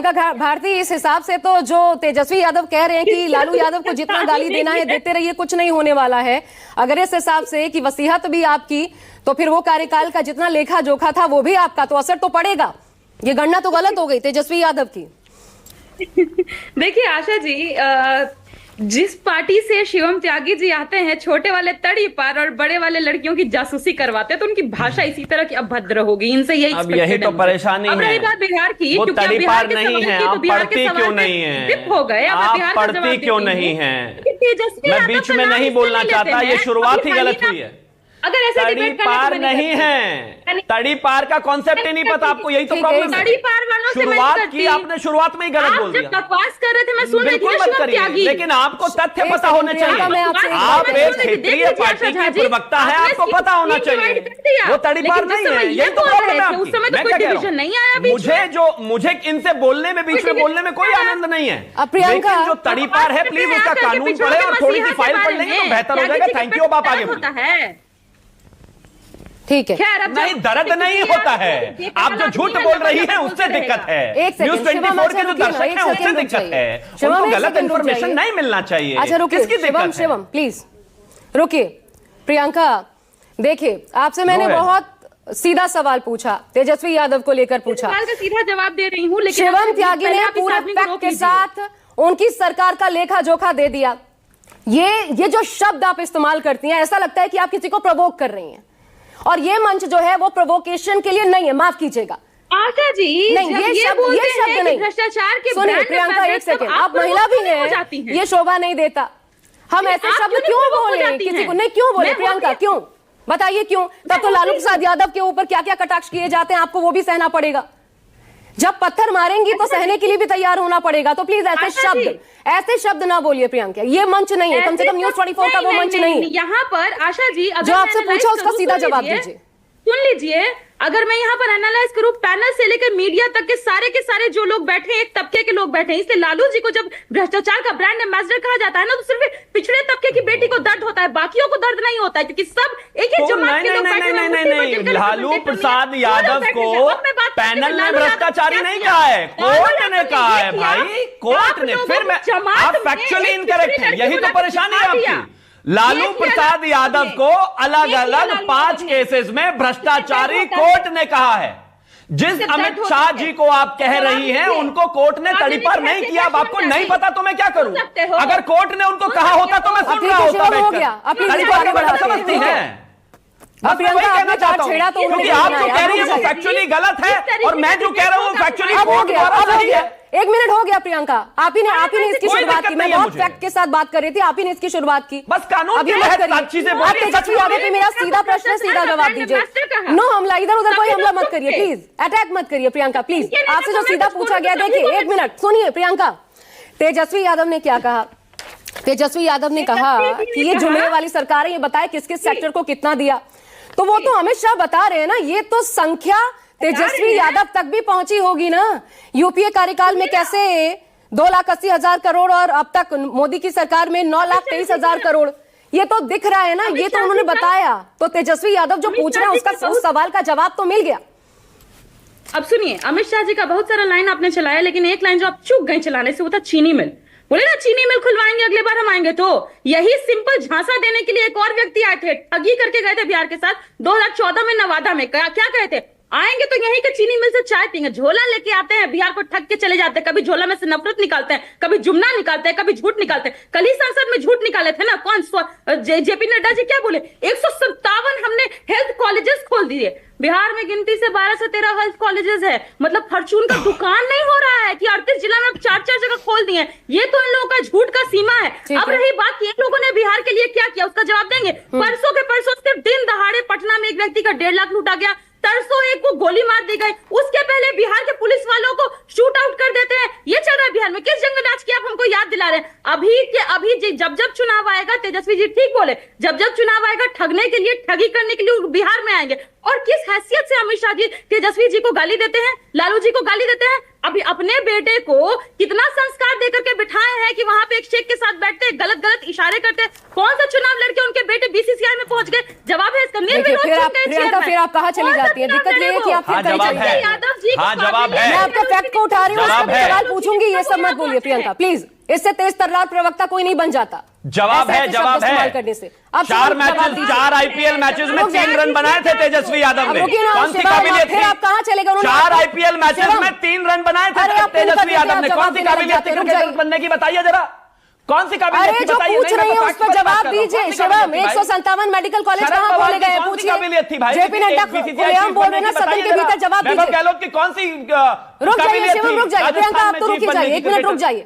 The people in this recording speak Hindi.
प्रियंका भारती, इस हिसाब से तो जो तेजस्वी यादव कह रहे हैं कि लालू यादव को जितना गाली देना है देते रहिए, कुछ नहीं होने वाला है, अगर इस हिसाब से कि वसीयत भी आपकी, तो फिर वो कार्यकाल का जितना लेखा जोखा था वो भी आपका, तो असर तो पड़ेगा। ये गणना तो गलत हो गई तेजस्वी यादव की। देखिए आशा जी, जिस पार्टी से शिवम त्यागी जी आते हैं, छोटे वाले तड़ी पार और बड़े वाले लड़कियों की जासूसी करवाते हैं, तो उनकी भाषा इसी तरह की अभद्र होगी। इनसे यही अब यही तो परेशानी है। रही बात बिहार की, वो क्योंकि तड़ी पार नहीं है, आप पढ़ती क्यों नहीं है, हो गए, आप पढ़ती क्यों नहीं है। मैं बीच में नहीं बोलना चाहता, ये शुरुआत ही गलत हुई है। अगर ऐसे तड़ी पार नहीं है, तड़ी पार का कॉन्सेप्ट ही नहीं पता आपको, यही तो प्रॉब्लम है। तड़ी पार वालों से शुरुआत की आपने, शुरुआत में ही गलत बोल दिया। बकवास कर रहे थे, मैं सुन रही थी शिवम त्यागी, लेकिन आपको तथ्य पता होने चाहिए। आप एक क्षेत्रीय पार्टी की प्रवक्ता है, आपको पता होना चाहिए। वो तड़ी पार नहीं है, यही तो प्रॉब्लम है आपकी। मैं क्या कह रहा हूँ, मुझे इनसे बोलने में, बीच में बोलने में कोई आनंद नहीं है, लेकिन जो तड़ी पार है प्लीज उसका कानून पढ़े और थोड़ी सी फाइल पढ़ लेंगे तो बेहतर हो जाएगा। Thank you. अब आप आगे बढ़िए। ठीक है, नहीं दर्द नहीं होता है, आप जो झूठ बोल रही हैं उससे दिक्कत है। न्यूज़ 24 के जो दर्शक हैं उससे दिक्कत है, उनको गलत इंफॉर्मेशन नहीं मिलना चाहिए। अच्छा रुकिए शिवम प्लीज रुकिए। प्रियंका देखिए, आपसे मैंने बहुत सीधा सवाल पूछा, तेजस्वी यादव को लेकर पूछा, सवाल का सीधा जवाब दे रही हूँ, लेकिन शिवम त्यागी ने पूरे फैक्ट के साथ उनकी सरकार का लेखा जोखा दे दिया। ये जो शब्द आप इस्तेमाल करती हैं, ऐसा लगता है कि आप किसी को प्रवोक कर रही हैं, और ये मंच जो है वो प्रोवोकेशन के लिए नहीं है, माफ कीजिएगा आशा जी। नहीं, ये शब्द नहीं। भ्रष्टाचार के सुनिए प्रियंका, एक सेकंड, आप महिला भी हैं, ये शोभा नहीं देता। हम ऐसे शब्द क्यों बोले किसी को? नहीं, क्यों बोले प्रियंका, क्यों बताइए क्यों? तब तो लालू प्रसाद यादव के ऊपर क्या क्या कटाक्ष किए जाते हैं, आपको वो भी सहना पड़ेगा। जब पत्थर मारेंगी तो सहने के लिए भी तैयार होना पड़ेगा। तो प्लीज ऐसे शब्द ना बोलिए प्रियंका, ये मंच नहीं है, कम से कम न्यूज़ 24 का वो मंच नहीं है। यहाँ पर आशा जी, जो आपसे पूछा उसका सीधा जवाब दीजिए। सुन लीजिए, अगर मैं यहाँ पर एनालाइज करूं, पैनल से लेकर मीडिया तक के सारे जो लोग बैठे हैं, एक तबके के लोग बैठे हैं। इसलिए लालू जी को जब भ्रष्टाचार का ब्रांड एम्बेसडर कहा जाता है ना, तो सिर्फ पिछड़े तबके की बेटी को दर्द होता है, बाकियों को दर्द नहीं होता है, क्योंकि सब एक ही जमात के लोग बैठे हैं। लालू प्रसाद यादव को पैनल ने भ्रष्टाचारी नहीं कहा है, कोर्ट ने कहा है भाई, कोर्ट ने। फिर मैं, आप फैक्चुअली इनकरेक्ट हैं, यही तो परेशानी है आपकी। लालू प्रसाद यादव को अलग अलग 5 केसेस में भ्रष्टाचारी कोर्ट ने कहा है। जिस अमित शाह जी को आप कह रही हैं, उनको कोर्ट ने तड़ीपार नहीं किया। अब आपको नहीं पता तो मैं क्या करूं? अगर कोर्ट ने उनको कहा होता तो मैं सुन रहा होता बैठकर। तड़ीपार के बारे समझती हैं। आप वही कहना चाहता हूं, क्योंकि आप जो कह रही हैं वो फैक्चुअली गलत है और मैं जो कह रहा हूं वो फैक्चुअली सही है। 1 मिनट हो गया प्रियंका, आप ही ने इसकी शुरुआत की। मैं बहुत फैक्ट के साथ बात कर रही थी, आप ही ने इसकी शुरुआत की। बस कानून अभी तेजस्वी यादव पे मेरा सीधा प्रश्न, सीधा जवाब दीजिए। नो हमला, इधर उधर कोई हमला मत करिए प्लीज, अटैक मत करिए प्रियंका प्लीज। आपसे जो सीधा पूछा गया, देखिए 1 मिनट सुनिए प्रियंका। तेजस्वी यादव ने क्या कहा? तेजस्वी यादव ने कहा कि ये जुमले वाली सरकार है, ये बताए किस किस सेक्टर को कितना दिया। तो वो तो अमित शाह बता रहे हैं ना, ये तो संख्या तेजस्वी यादव तक भी पहुंची होगी ना। यूपीए कार्यकाल में कैसे 2,80,000 करोड़ और अब तक मोदी की सरकार में 9,23,000 करोड़, ये तो दिख रहा है ना, ये तो उन्होंने बताया। तो तेजस्वी यादव जो पूछ रहे हैं उसका उस सवाल का जवाब तो मिल गया। अब सुनिए, अमित शाह जी का बहुत सारा लाइन आपने चलाया, लेकिन एक लाइन जो आप चूक गए चलाने से, वो था चीनी मिल। बोले ना चीनी मिल खुलवाएंगे अगले बार हम आएंगे, तो यही सिंपल झांसा देने के लिए एक और व्यक्ति आए थे, ठगी करके गए थे बिहार के साथ 2014 में नवादा में। क्या कहे थे? आएंगे तो यहीं के चीनी मिल से चाय पीएंगे। झोला लेके आते हैं, बिहार को ठग के चले जाते हैं। कभी झोला में से नफरत निकालते हैं, कभी जुमना निकालते हैं, कभी झूठ निकालते हैं। कल ही संसद में झूठ निकाले थे ना, कौन जेपी नड्डा जी क्या बोले? 157 हमने हेल्थ कॉलेजेस खोल दिए। बिहार में गिनती से 12 से 13 हेल्थ कॉलेजेस है। मतलब फॉर्चून का दुकान नहीं हो रहा है कि 38 जिला में 4-4 जगह खोल दिए। ये तो इन लोगों का झूठ का सीमा है। अब रही बात कि इन लोगों ने बिहार के लिए क्या किया, उसका जवाब देंगे। परसों के परसों सिर्फ दिन दहाड़े पटना में एक व्यक्ति का 1.5 लाख लूटा गया, तरसों एक को गोली मार दी गई। उसके पहले बिहार के पुलिस वालों को शूट आउट कर देते हैं। ये चल रहा है बिहार में। किस जंग राज की आप हमको याद दिला रहे हैं? अभी जब चुनाव आएगा, तेजस्वी जी ठीक बोले, जब चुनाव आएगा ठगने के लिए, ठगी करने के लिए बिहार में आएंगे। और किस हैसियत से अमित शाह जी तेजस्वी जी को गाली देते हैं, लालू जी को गाली देते हैं? अभी अपने बेटे को कितना संस्कार देकर के बिठाए हैं कि वहां पे एक शेख के साथ बैठते गलत गलत इशारे करते। कौन सा चुनाव लड़के उनके बेटे बीसीसीआई में पहुंच गए? जवाब है इसका। देखिए, फिर आप प्रियंका फिर आप कहाँ चली जाती है? दिक्कत ये है कि आप फिर कहीं चली जाती है। यादव जी हाँ, जवाब है। मैं आपके फैक्ट को उठा रही हूँ, जवाब है। सवाल पूछूंगी, ये सब मत बोलिए प्रियंका प्लीज। इससे तेज तर्रार प्रवक्ता कोई नहीं बन जाता। जवाब है, जवाब है। करने से अब 4 मैचेस, 4 आईपीएल मैचेस में 3 रन बनाए थे तेजस्वी यादव ने। कौन सी काबिलियत फिर थी? आप कहाँ चले गए? 4 आईपीएल मैचेस में 3 रन बनाए थे तेजस्वी यादव ने। कौन सी काबिलियत थी क्रिकेटर बनने की? बताइए जरा, कौन सी काबिलियत अरे थी? जो बताइए। पूछ रही है उस पर जवाब दीजिए। शिवम, 157 मेडिकल कॉलेज कहाँ खोले गए? पूछिए। जेपी नड्डा खुलेआम बोल रहे हैं ना, सदन के भीतर जवाब दीजिए। गहलोत की कौन सी रुक जाइए शिवम, रुक जाइए। प्रियंका आप तो रुक जाइए, 1 मिनट रुक जाइए।